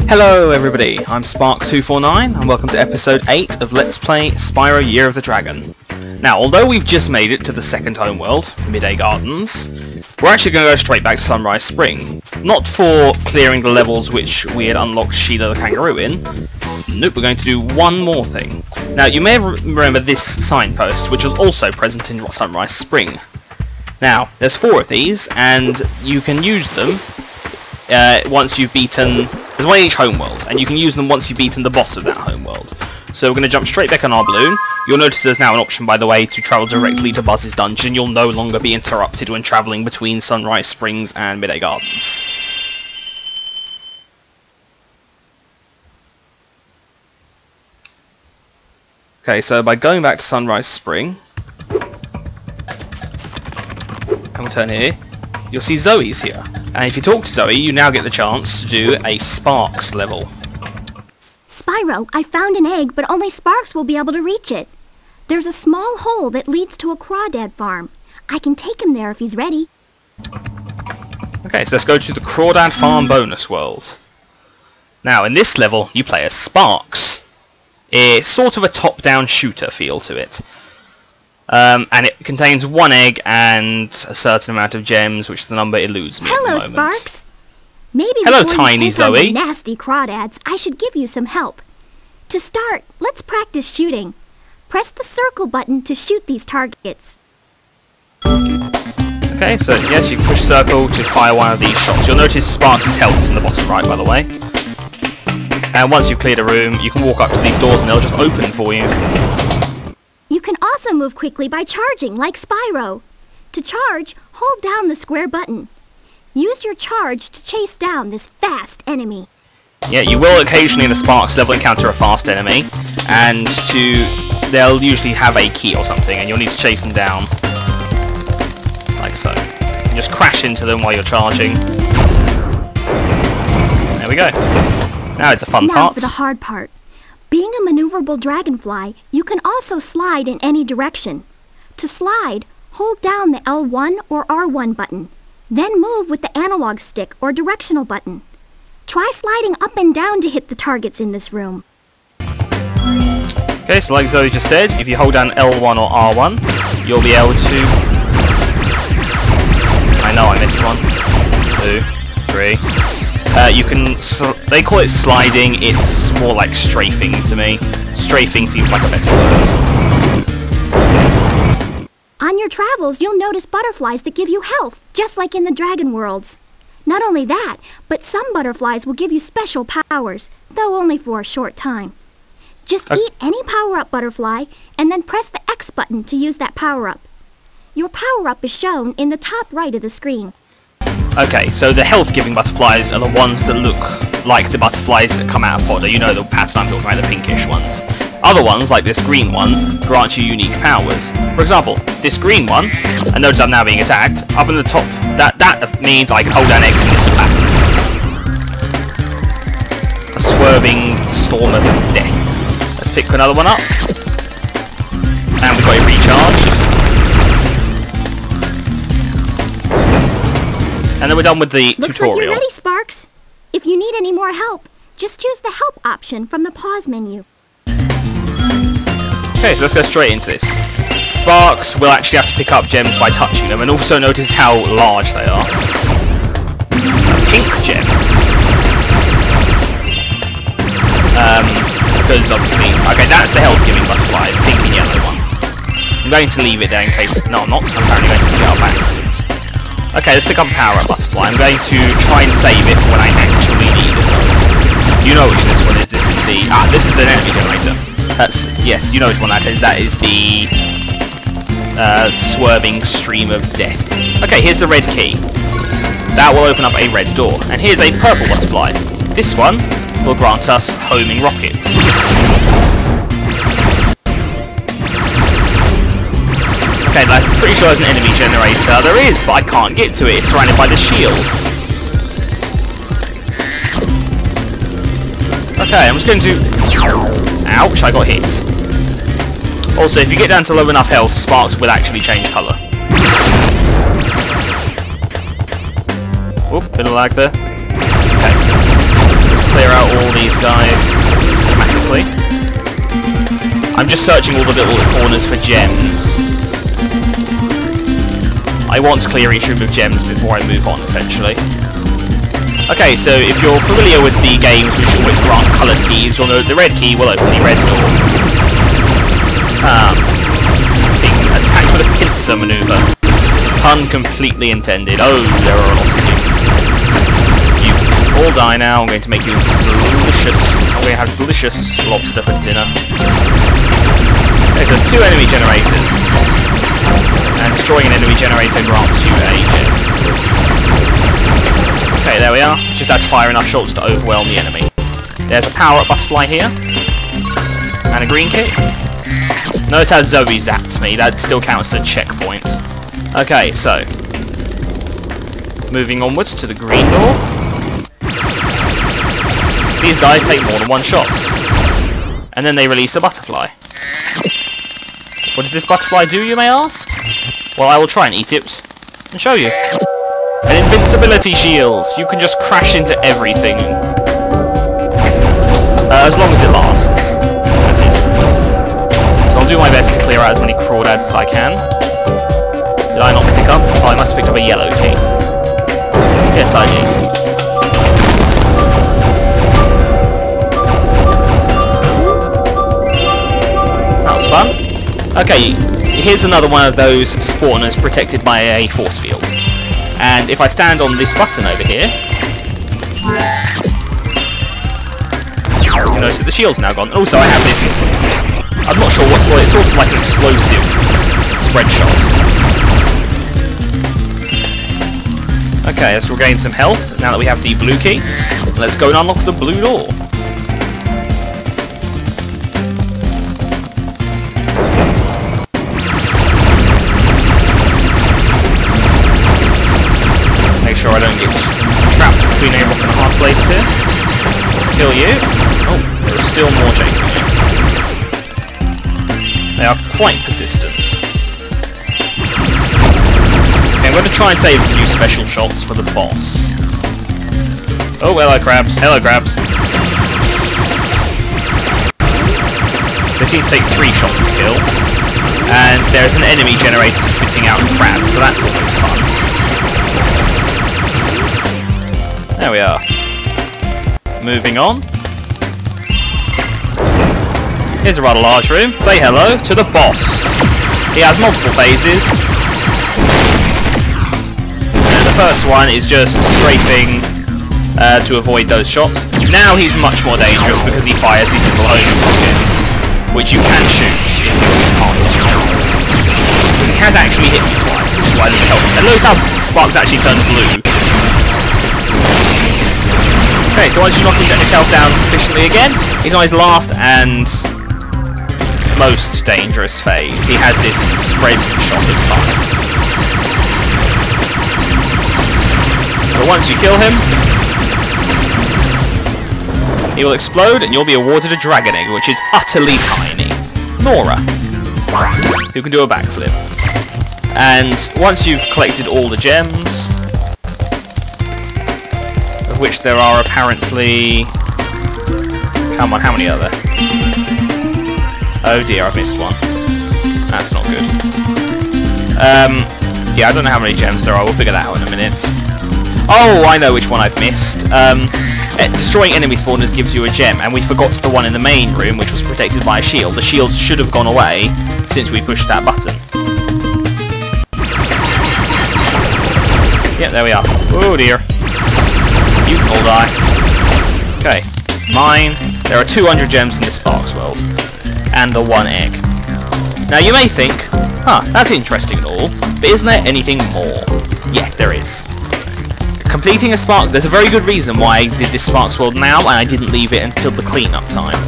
Hello everybody, I'm Sparx249 and welcome to episode 8 of Let's Play Spyro Year of the Dragon. Now, although we've just made it to the second homeworld, Midday Gardens, we're actually going to go straight back to Sunrise Spring. Not for clearing the levels which we had unlocked Sheila the Kangaroo in. Nope, we're going to do one more thing. Now, you may remember this signpost, which was also present in Sunrise Spring. Now, there's 4 of these, and you can use them once you've beaten... There's one in each homeworld, and you can use them once you've beaten the boss of that homeworld. So we're going to jump straight back on our balloon. You'll notice there's now an option, by the way, to travel directly to Buzz's dungeon. You'll no longer be interrupted when travelling between Sunrise Springs and Midday Gardens. Okay, so by going back to Sunrise Spring, and we'll turn here, you'll see Zoe's here. And if you talk to Zoe, you now get the chance to do a Sparx level. Spyro, I found an egg, but only Sparx will be able to reach it. There's a small hole that leads to a Crawdad farm. I can take him there if he's ready. Okay, so let's go to the Crawdad farm bonus world. Now, in this level, you play as Sparx. It's sort of a top-down shooter feel to it. And it contains 1 egg and a certain amount of gems, which the number eludes me at the moment. Hello, Sparx. Maybe hello, before tiny you take on Zoe. the nasty Crawdads, I should give you some help. To start, let's practice shooting. Press the circle button to shoot these targets. Okay, so yes, you can push circle to fire one of these shots. You'll notice Sparx's health is in the bottom right, by the way. And once you've cleared a room, you can walk up to these doors and they'll just open for you. You can also move quickly by charging, like Spyro. To charge, hold down the square button. Use your charge to chase down this fast enemy. Yeah, you will occasionally in the Sparx level encounter a fast enemy, and they'll usually have a key or something, and you'll need to chase them down. Like so. Just crash into them while you're charging. There we go. Now it's a fun part. Now for the hard part. Being a maneuverable dragonfly, you can also slide in any direction. To slide, hold down the L1 or R1 button. Then move with the analog stick or directional button. Try sliding up and down to hit the targets in this room. Okay, so like Zoe just said, if you hold down L1 or R1, you'll be able to... I know I missed one. 2, 3... you can... they call it sliding, it's more like strafing to me. Strafing seems like a better word. On your travels, you'll notice butterflies that give you health, just like in the dragon worlds. Not only that, but some butterflies will give you special powers, though only for a short time. Just eat any power-up butterfly, and then press the X button to use that power-up. Your power-up is shown in the top right of the screen. Okay, so the health-giving butterflies are the ones that look like the butterflies that come out of fodder. You know the pattern I'm talking about, the pinkish ones. Other ones, like this green one, grant you unique powers. For example, this green one, and notice I'm now being attacked, up in the top, that means I can hold down X in this pattern. A swerving storm of death. Let's pick another one up. And we've got it recharged. And then we're done with the tutorial. Looks like you're ready, Sparx. If you need any more help, just choose the help option from the pause menu. Okay, so let's go straight into this. Sparx will actually have to pick up gems by touching them, and also notice how large they are. A pink gem. Because obviously... Okay, that's the health-giving butterfly, the pink and yellow one. I'm going to leave it there in case... No, I'm not. I'm apparently going to pick it up by accident. Okay, let's pick up a power-up butterfly. I'm going to try and save it when I actually need it. You know which this one is. This is the... this is an enemy generator. Yes, you know which one that is. That is the... swerving stream of death. Okay, here's the red key. That will open up a red door. And here's a purple butterfly. This one will grant us homing rockets. Okay, I'm pretty sure there's an enemy generator. There is, but I can't get to it. It's surrounded by the shield. Okay, I'm just going to... Ouch, I got hit. Also, if you get down to low enough health, Sparx will actually change colour. Whoop, bit of lag there. Okay. Let's clear out all those guys systematically. I'm just searching all the little corners for gems. I want to clear each room of gems before I move on, essentially. Okay, so if you're familiar with the games which always grant coloured keys, you'll know the red key will open the red door. Being attacked with a pincer manoeuvre. Pun completely intended. Oh, there are a lot of you. You all die now. I'm going to make you delicious. I'm going to have delicious lobster for dinner. Okay, so there's 2 enemy generators. And destroying an enemy generator grants you a gem. Okay, there we are. Just had to fire enough shots to overwhelm the enemy. There's a power-up butterfly here. And a green kit. Notice how Zoe zapped me. That still counts as a checkpoint. Okay, so moving onwards to the green door. These guys take more than 1 shot. And then they release a butterfly. What does this butterfly do, you may ask? Well, I will try and eat it and show you. An invincibility shield. You can just crash into everything. As long as it lasts. That is. So I'll do my best to clear out as many crawdads as I can. Did I not pick up? Oh, I must have picked up a yellow key. Yes, I did. That was fun. Okay, here's another one of those spawners protected by a force field. And if I stand on this button over here, you notice that the shield's now gone. Also, I have this, I'm not sure what to call it, it's sort of like an explosive spread shot. Okay, let's regain some health now that we have the blue key. Let's go and unlock the blue door. Make sure I don't get trapped between a rock and a hard place here. Let's kill you. Oh, there are still more chasing you. They are quite persistent. Okay, I'm going to try and save a few special shots for the boss. Oh, hello crabs. Hello crabs. They seem to take 3 shots to kill. And there's an enemy generator spitting out crabs, so that's always fun. There we are. Moving on. Here's a rather large room. Say hello to the boss. He has multiple phases. And the first one is just strafing to avoid those shots. Now he's much more dangerous because he fires these little homing rockets, which you can shoot if you're hard. Because he has actually hit me twice, which is why there's a help. And notice how Sparx actually turns blue. Okay, so once you knock his health down sufficiently again, he's on his last and most dangerous phase. He has this spread shot of fire. But once you kill him, he will explode and you'll be awarded a dragon egg, which is utterly tiny. Nora, who can do a backflip. And once you've collected all the gems, of which there are apparently... Come on, how many are there? Oh dear, I've missed one. That's not good. Yeah, I don't know how many gems there are, we'll figure that out in a minute. Oh, I know which one I've missed. Destroying enemy spawners gives you a gem, and we forgot the one in the main room, which was protected by a shield. The shield should have gone away since we pushed that button. Yep, there we are. Oh dear. You can all die. Okay, mine. There are 200 gems in this Sparx world. And the 1 egg. Now you may think, huh, that's interesting and all, but isn't there anything more? Yeah, there is. Completing a Sparx, there's a very good reason why I did this Sparx world now and I didn't leave it until the cleanup time.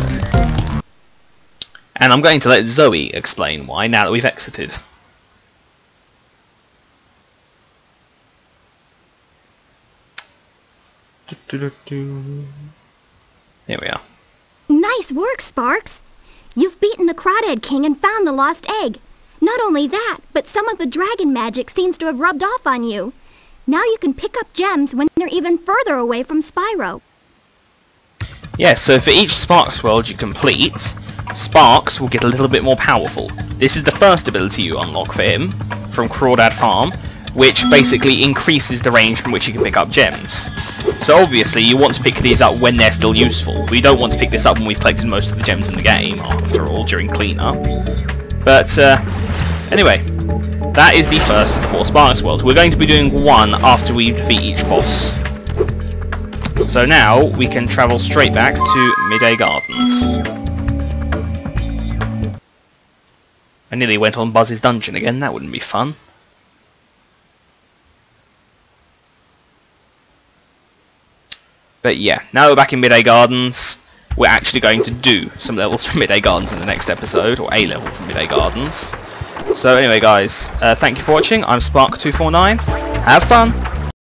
And I'm going to let Zoe explain why now that we've exited. Here we are. Nice work, Sparx. You've beaten the Crawdad King and found the lost egg. Not only that, but some of the dragon magic seems to have rubbed off on you. Now you can pick up gems when you're even further away from Spyro. Yeah, so for each Sparx world you complete, Sparx will get a little bit more powerful. This is the first ability you unlock for him, from Crawdad Farm, which basically increases the range from which you can pick up gems. So obviously you want to pick these up when they're still useful. We don't want to pick this up when we've collected most of the gems in the game, after all, during cleanup. But anyway, that is the first of the 4 Sparx worlds. We're going to be doing one after we defeat each boss. So now we can travel straight back to Midday Gardens. I nearly went on Buzz's dungeon again, that wouldn't be fun. But yeah, now we're back in Midday Gardens, we're actually going to do some levels from Midday Gardens in the next episode, or a level from Midday Gardens. So anyway guys, thank you for watching, I'm Spark249, have fun!